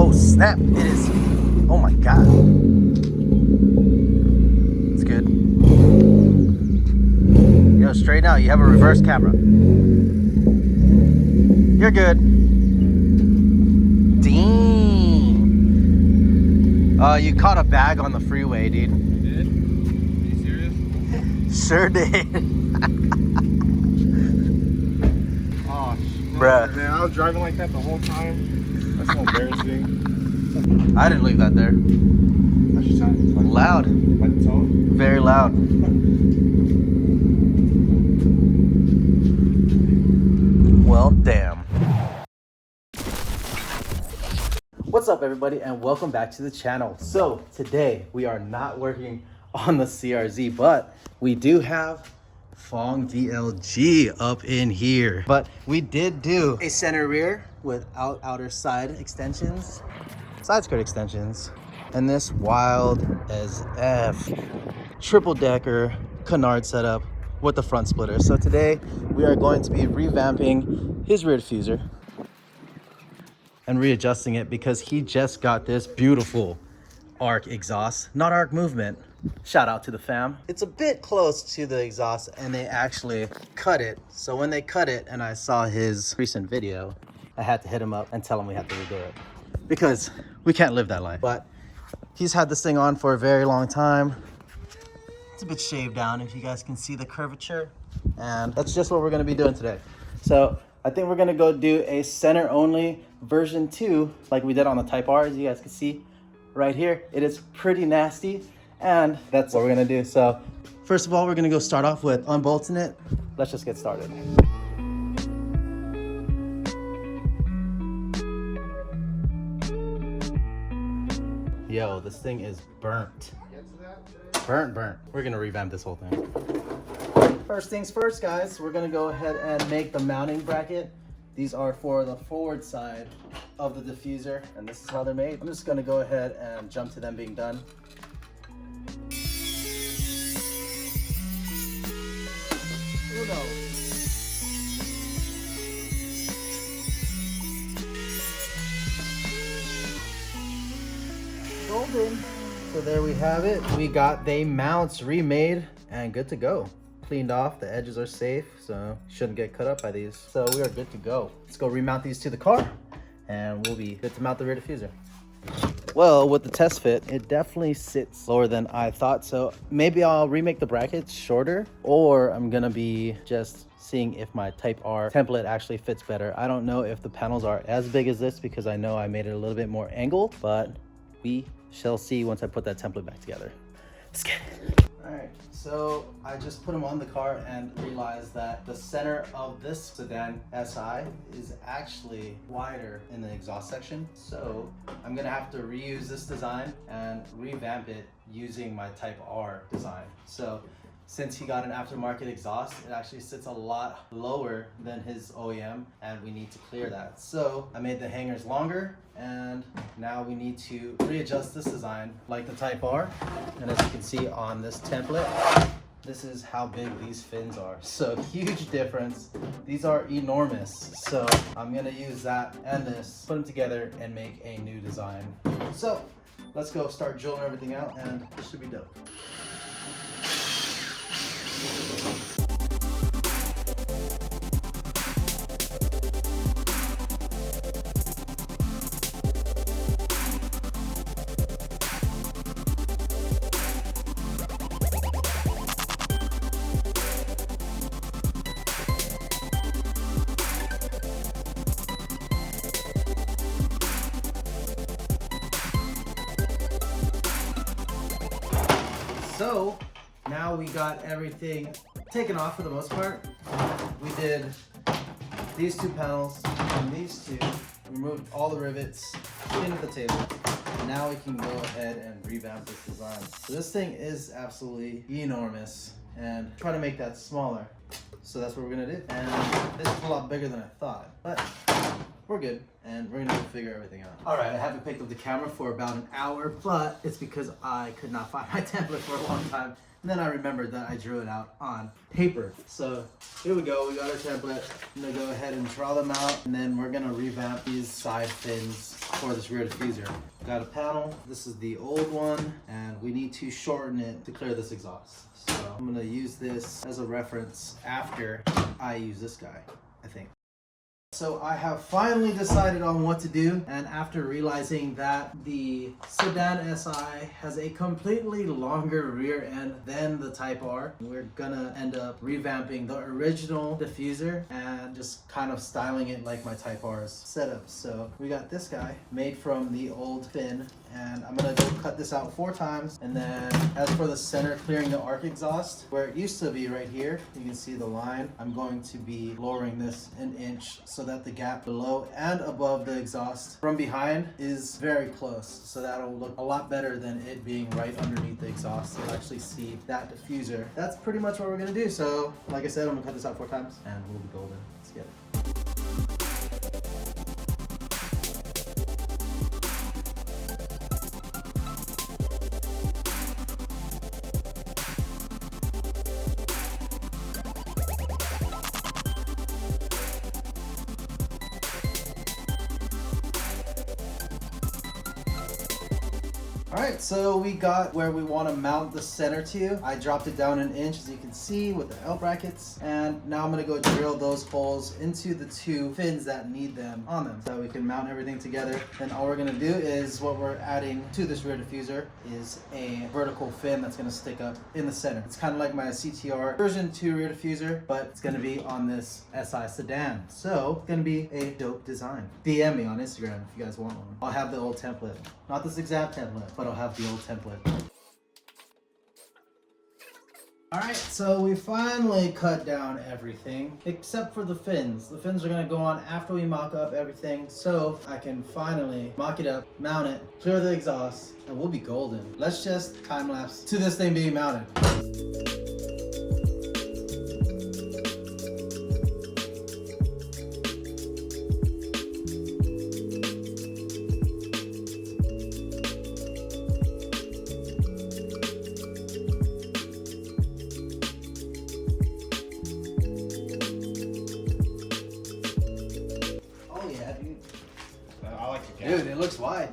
Oh snap, it is. Oh my god. It's good. Yo, straighten out, you have a reverse camera. You're good. Damn. You caught a bag on the freeway, dude. I did? Are you serious? Sure did. Oh, Bruh. man, I was driving like that the whole time. That's so embarrassing. I didn't leave that there. How's your sound? Like, Loud. like the tone? Very loud. Well, damn. What's up, everybody, and welcome back to the channel. So today we are not working on the CRZ, but we do have phong.vlg up in here. But we did do a center rear without outer side extensions, side skirt extensions, and this wild as F triple decker canard setup with the front splitter. So today we are going to be revamping his rear diffuser and readjusting it because he just got this beautiful arc exhaust, not arc movement. Shout out to the fam. It's a bit close to the exhaust and they actually cut it. So when they cut it and I saw his recent video, I had to hit him up and tell him we had to redo it because we can't live that life. But he's had this thing on for a very long time. It's a bit shaved down if you guys can see the curvature. And that's just what we're gonna be doing today. So I think we're gonna go do a center only version 2 like we did on the Type R, as you guys can see right here. It is pretty nasty and that's what we're gonna do. So first of all, we're gonna go start off with unbolting it. Let's just get started. Yo, this thing is burnt. Burnt. We're gonna revamp this whole thing. First things first, guys, we're gonna go ahead and make the mounting bracket. These are for the forward side of the diffuser, and this is how they're made. I'm just gonna go ahead and jump to them being done. Uno. Golden. So there we have it. We got the mounts remade and good to go. Cleaned off, the edges are safe, so shouldn't get cut up by these. So we are good to go. Let's go remount these to the car and we'll be good to mount the rear diffuser. Well, with the test fit, it definitely sits lower than I thought. So maybe I'll remake the brackets shorter, or I'm gonna be just seeing if my Type R template actually fits better. I don't know if the panels are as big as this because I know I made it a little bit more angled, but we shall see once I put that template back together. Let's get it. All right, so I just put them on the car and realized that the center of this sedan SI is actually wider in the exhaust section. So I'm gonna have to reuse this design and revamp it using my Type R design. So since he got an aftermarket exhaust, it actually sits a lot lower than his OEM and we need to clear that. So I made the hangers longer and now we need to readjust this design like the Type R. And as you can see on this template, this is how big these fins are. So huge difference. These are enormous. So I'm gonna use that and this, put them together and make a new design. So let's go start drilling everything out and it should be dope. So now we got everything taken off for the most part. We did these two panels and these two, removed all the rivets, cleaned up the table. And now we can go ahead and revamp this design. So this thing is absolutely enormous and try to make that smaller. So that's what we're gonna do. And this is a lot bigger than I thought, but we're good, and we're gonna figure everything out. All right, I haven't picked up the camera for about an hour, but it's because I could not find my template for a long time. And then I remembered that I drew it out on paper. So here we go, we got our template. I'm gonna go ahead and draw them out, and then we're gonna revamp these side fins for this rear diffuser. Got a panel, this is the old one, and we need to shorten it to clear this exhaust. So I'm gonna use this as a reference after I use this guy, I think. So I have finally decided on what to do, and after realizing that the Sedan SI has a completely longer rear end than the Type R, we're gonna end up revamping the original diffuser and just kind of styling it like my Type R's setup. So we got this guy made from the old fin, and I'm gonna go cut this out 4 times. And then as for the center clearing the arc exhaust, where it used to be right here, you can see the line, I'm going to be lowering this an inch so that the gap below and above the exhaust from behind is very close. So that'll look a lot better than it being right underneath the exhaust. You'll actually see that diffuser. That's pretty much what we're gonna do. So like I said, I'm gonna cut this out 4 times and we'll be golden. Let's get it. Alright, so we got where we want to mount the center to. I dropped it down an inch, as you can see, with the L brackets. And now I'm going to go drill those holes into the 2 fins that need them on them, so we can mount everything together. Then all we're going to do is, what we're adding to this rear diffuser is a vertical fin that's going to stick up in the center. It's kind of like my CTR version 2 rear diffuser, but it's going to be on this SI sedan. So it's going to be a dope design. DM me on Instagram if you guys want one. I'll have the old template. Not this exact template, but I'll have the old template. Alright, so we finally cut down everything except for the fins. The fins are going to go on after we mock up everything, so I can finally mock it up, mount it, clear the exhaust, and we'll be golden. Let's just time lapse to this thing being mounted. Dude, it looks wide.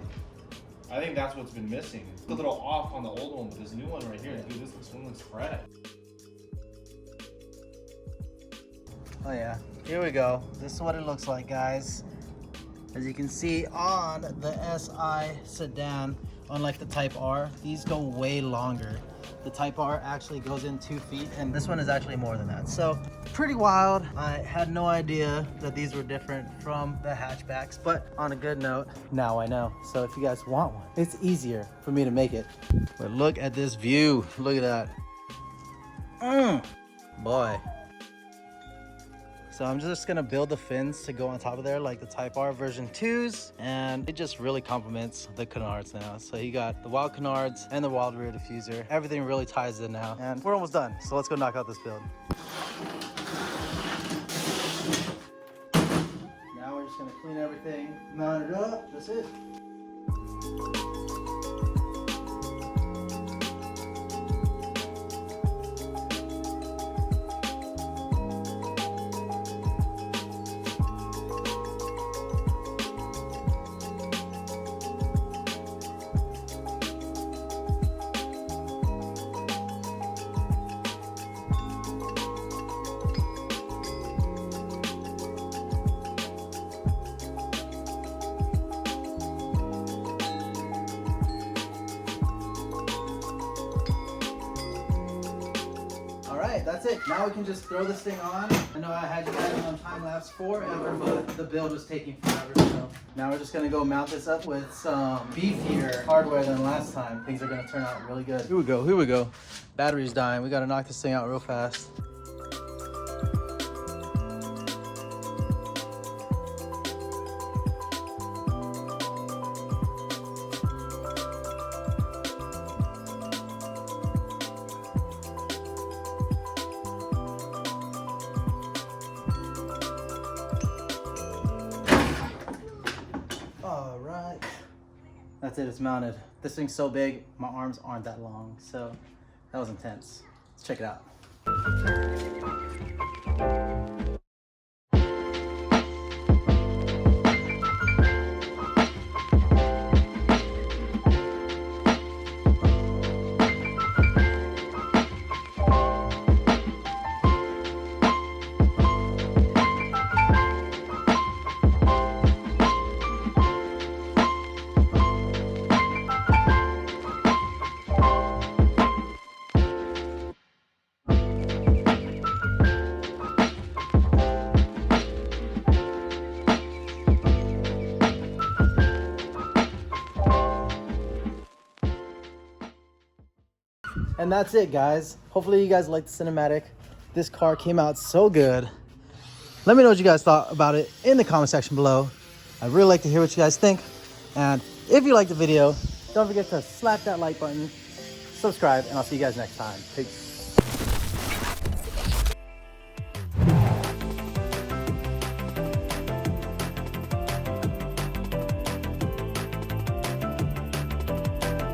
I think that's what's been missing. It's a little off on the old one, but this new one right here, dude, this one looks fresh. Oh yeah, here we go. This is what it looks like, guys. As you can see on the SI sedan, unlike the Type R, these go way longer. The Type R actually goes in 2 feet, and this one is actually more than that. So pretty wild. I had no idea that these were different from the hatchbacks, but on a good note, now I know. So if you guys want one, it's easier for me to make it. But look at this view. Look at that. Boy. So I'm just gonna build the fins to go on top of there like the Type R version 2s, and it just really complements the canards now. So you got the wild canards and the wild rear diffuser. Everything really ties in now, and we're almost done. So let's go knock out this build. Now we're just gonna clean everything, mount it up, that's it. That's it. Now we can just throw this thing on. I know I had you guys on time lapse forever, but the build was taking forever. So now we're just gonna go mount this up with some beefier hardware than last time. Things are gonna turn out really good. Here we go. Here we go. Battery's dying. We gotta knock this thing out real fast. That's it, it's mounted. This thing's so big, my arms aren't that long, so that was intense. Let's check it out. And that's it, guys. Hopefully you guys liked the cinematic. This car came out so good. Let me know what you guys thought about it in the comment section below. I'd really like to hear what you guys think. And if you liked the video, don't forget to slap that like button, subscribe, and I'll see you guys next time. Peace.